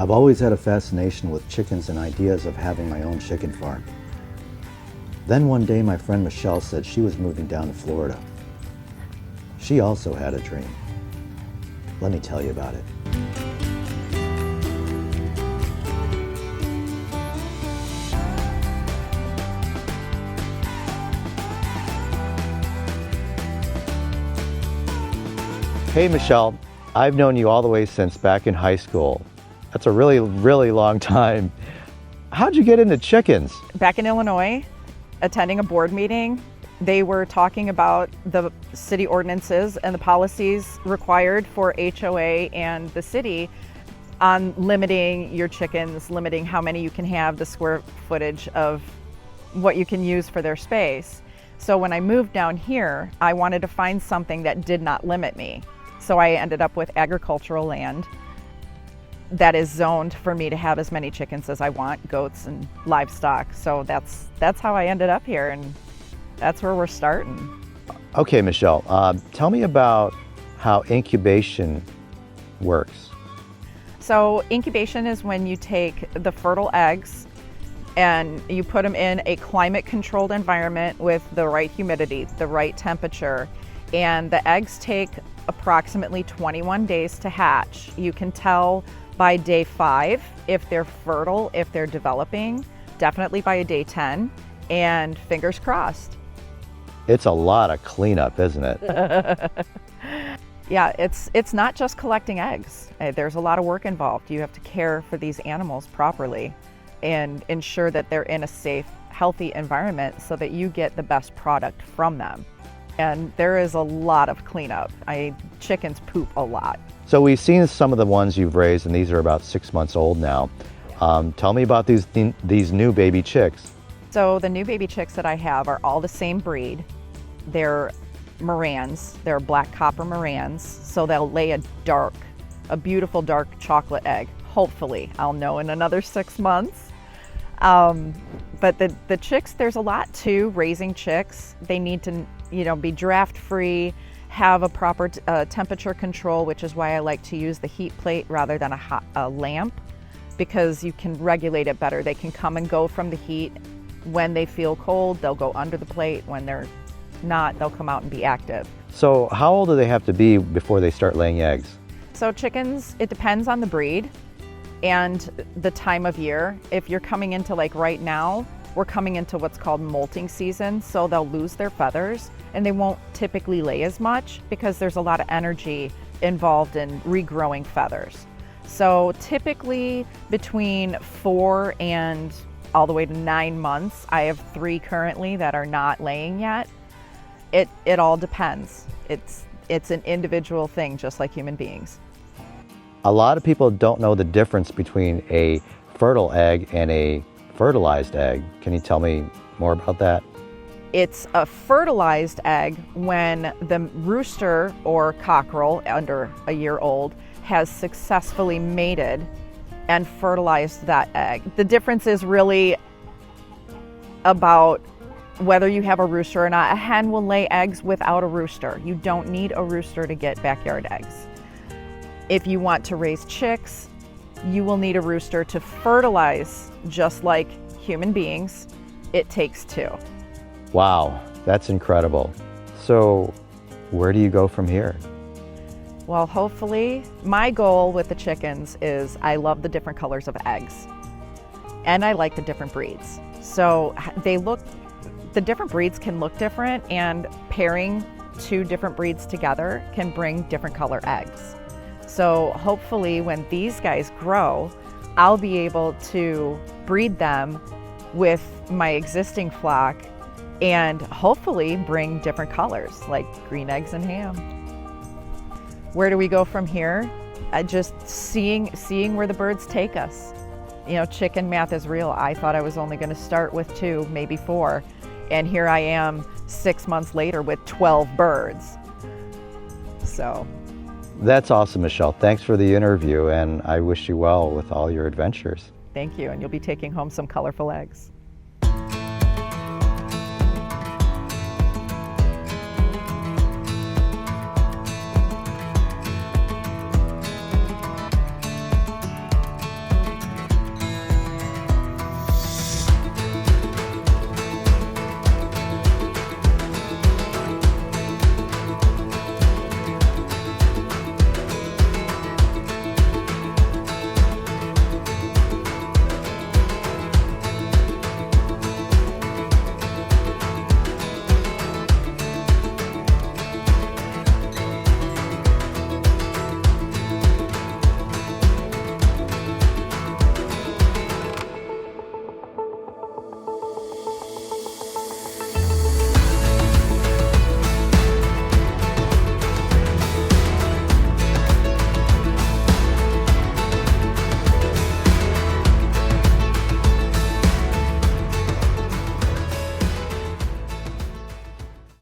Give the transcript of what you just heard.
I've always had a fascination with chickens and ideas of having my own chicken farm. Then one day my friend Michelle said she was moving down to Florida. She also had a dream. Let me tell you about it. Hey Michelle, I've known you all the way since back in high school. That's a really, really long time. How'd you get into chickens? Back in Illinois, attending a board meeting, they were talking about the city ordinances and the policies required for HOA and the city on limiting your chickens, limiting how many you can have, the square footage of what you can use for their space. So when I moved down here, I wanted to find something that did not limit me. So I ended up with agricultural land that is zoned for me to have as many chickens as I want, goats and livestock. So that's how I ended up here, and that's where we're starting. Okay, Michelle, tell me about how incubation works. So incubation is when you take the fertile eggs and you put them in a climate-controlled environment with the right humidity, the right temperature, and the eggs take approximately 21 days to hatch. You can tell by day 5 if they're fertile, if they're developing, definitely by day 10, and fingers crossed. It's a lot of cleanup, isn't it? Yeah, it's not just collecting eggs. There's a lot of work involved. You have to care for these animals properly and ensure that they're in a safe, healthy environment so that you get the best product from them. And there is a lot of cleanup. Chickens poop a lot. So we've seen some of the ones you've raised, and these are about 6 months old now. Tell me about these new baby chicks. So the new baby chicks that I have are all the same breed. They're Morans. They're black copper Morans. So they'll lay a beautiful dark chocolate egg. Hopefully, I'll know in another 6 months. But the chicks, there's a lot to raising chicks. They need to, be draft free, have a proper temperature control, which is why I like to use the heat plate rather than a lamp, because you can regulate it better. They can come and go from the heat. When they feel cold, they'll go under the plate. When they're not, they'll come out and be active. So how old do they have to be before they start laying eggs? So chickens, it depends on the breed and the time of year. If you're coming into like right now, we're coming into what's called molting season, so they'll lose their feathers and they won't typically lay as much because there's a lot of energy involved in regrowing feathers. So typically between 4 and all the way to 9 months, I have 3 currently that are not laying yet. It all depends. It's an individual thing, just like human beings. A lot of people don't know the difference between a fertile egg and a fertilized egg. Can you tell me more about that? It's a fertilized egg when the rooster or cockerel under a year old has successfully mated and fertilized that egg. The difference is really about whether you have a rooster or not. A hen will lay eggs without a rooster. You don't need a rooster to get backyard eggs. If you want to raise chicks, you will need a rooster to fertilize, just like human beings. It takes 2. Wow, that's incredible. So where do you go from here? Well, hopefully, my goal with the chickens is I love the different colors of eggs and I like the different breeds. So the different breeds can look different, and pairing 2 different breeds together can bring different color eggs. So hopefully when these guys grow, I'll be able to breed them with my existing flock and hopefully bring different colors like green eggs and ham. Where do we go from here? Just seeing where the birds take us. Chicken math is real. I thought I was only going to start with 2, maybe 4, and here I am 6 months later with 12 birds. So. That's awesome, Michelle. Thanks for the interview, and I wish you well with all your adventures. Thank you, and you'll be taking home some colorful eggs.